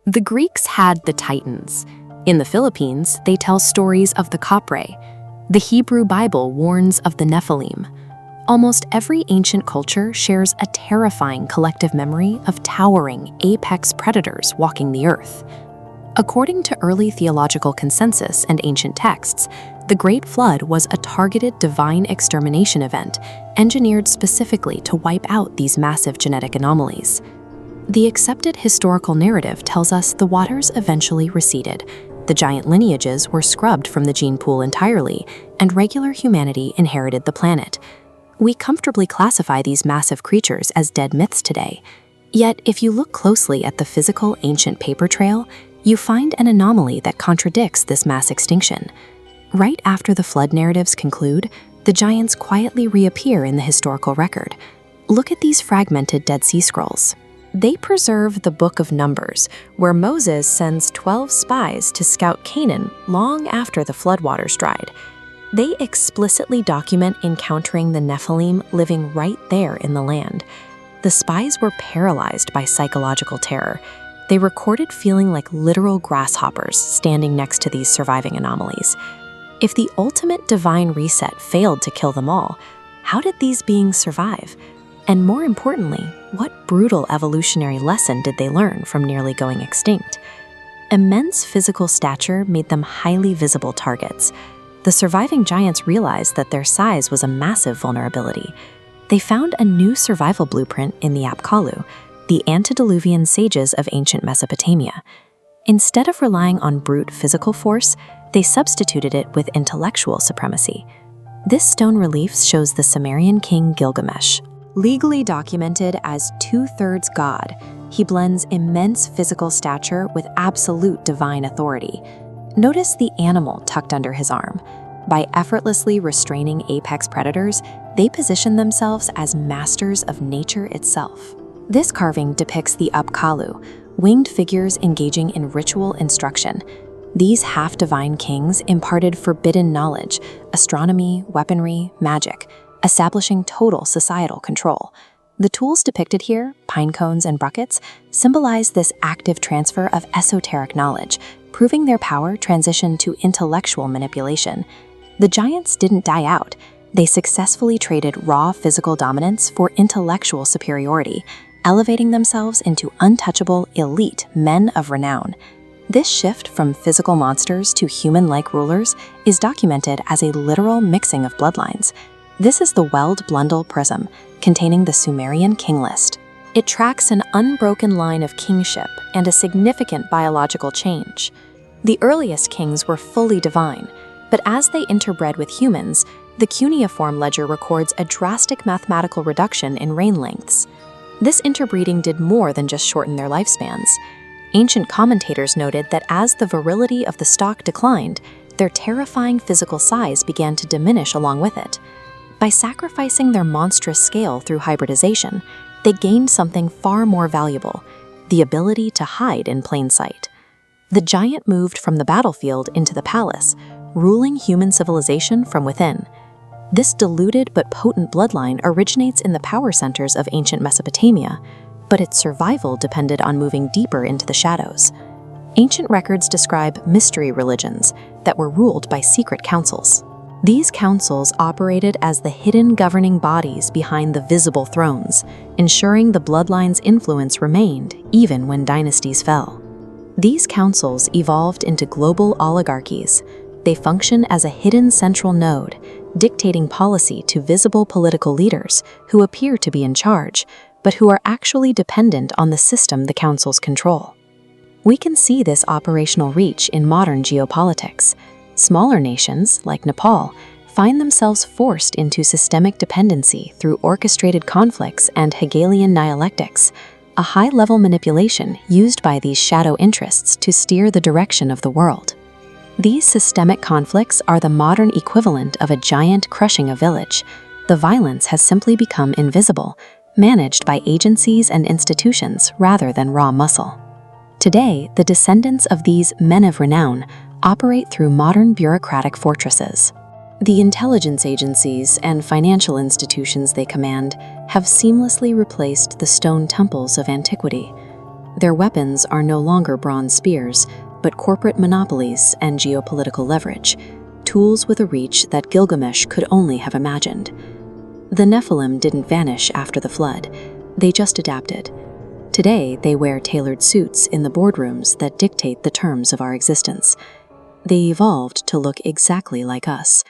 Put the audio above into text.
The Greeks had the Titans. In the Philippines, they tell stories of the Kapre. The Hebrew Bible warns of the Nephilim. Almost every ancient culture shares a terrifying collective memory of towering, apex predators walking the earth. According to early theological consensus and ancient texts, the Great Flood was a targeted divine extermination event engineered specifically to wipe out these massive genetic anomalies. The accepted historical narrative tells us the waters eventually receded, the giant lineages were scrubbed from the gene pool entirely, and regular humanity inherited the planet. We comfortably classify these massive creatures as dead myths today. Yet, if you look closely at the physical ancient paper trail, you find an anomaly that contradicts this mass extinction. Right after the flood narratives conclude, the giants quietly reappear in the historical record. Look at these fragmented Dead Sea Scrolls. They preserve the Book of Numbers, where Moses sends 12 spies to scout Canaan long after the floodwaters dried. They explicitly document encountering the Nephilim living right there in the land. The spies were paralyzed by psychological terror. They recorded feeling like literal grasshoppers standing next to these surviving anomalies. If the ultimate divine reset failed to kill them all, how did these beings survive? And more importantly, what brutal evolutionary lesson did they learn from nearly going extinct? Immense physical stature made them highly visible targets. The surviving giants realized that their size was a massive vulnerability. They found a new survival blueprint in the Apkallu, the antediluvian sages of ancient Mesopotamia. Instead of relying on brute physical force, they substituted it with intellectual supremacy. This stone relief shows the Sumerian king Gilgamesh. Legally documented as two-thirds god, he blends immense physical stature with absolute divine authority. Notice the animal tucked under his arm. By effortlessly restraining apex predators, they position themselves as masters of nature itself. This carving depicts the Apkallu, winged figures engaging in ritual instruction. These half-divine kings imparted forbidden knowledge, astronomy, weaponry, magic, establishing total societal control. The tools depicted here, pine cones and buckets, symbolize this active transfer of esoteric knowledge, proving their power transitioned to intellectual manipulation. The giants didn't die out. They successfully traded raw physical dominance for intellectual superiority, elevating themselves into untouchable, elite men of renown. This shift from physical monsters to human-like rulers is documented as a literal mixing of bloodlines. This is the Weld Blundell Prism, containing the Sumerian King List. It tracks an unbroken line of kingship and a significant biological change. The earliest kings were fully divine, but as they interbred with humans, the cuneiform ledger records a drastic mathematical reduction in reign lengths. This interbreeding did more than just shorten their lifespans. Ancient commentators noted that as the virility of the stock declined, their terrifying physical size began to diminish along with it. By sacrificing their monstrous scale through hybridization, they gained something far more valuable: the ability to hide in plain sight. The giant moved from the battlefield into the palace, ruling human civilization from within. This diluted but potent bloodline originates in the power centers of ancient Mesopotamia, but its survival depended on moving deeper into the shadows. Ancient records describe mystery religions that were ruled by secret councils. These councils operated as the hidden governing bodies behind the visible thrones, ensuring the bloodline's influence remained even when dynasties fell. These councils evolved into global oligarchies. They function as a hidden central node, dictating policy to visible political leaders who appear to be in charge, but who are actually dependent on the system the councils control. We can see this operational reach in modern geopolitics. Smaller nations, like Nepal, find themselves forced into systemic dependency through orchestrated conflicts and Hegelian dialectics, a high-level manipulation used by these shadow interests to steer the direction of the world. These systemic conflicts are the modern equivalent of a giant crushing a village. The violence has simply become invisible, managed by agencies and institutions rather than raw muscle. Today, the descendants of these men of renown operate through modern bureaucratic fortresses. The intelligence agencies and financial institutions they command have seamlessly replaced the stone temples of antiquity. Their weapons are no longer bronze spears, but corporate monopolies and geopolitical leverage, tools with a reach that Gilgamesh could only have imagined. The Nephilim didn't vanish after the flood, they just adapted. Today, they wear tailored suits in the boardrooms that dictate the terms of our existence. They evolved to look exactly like us,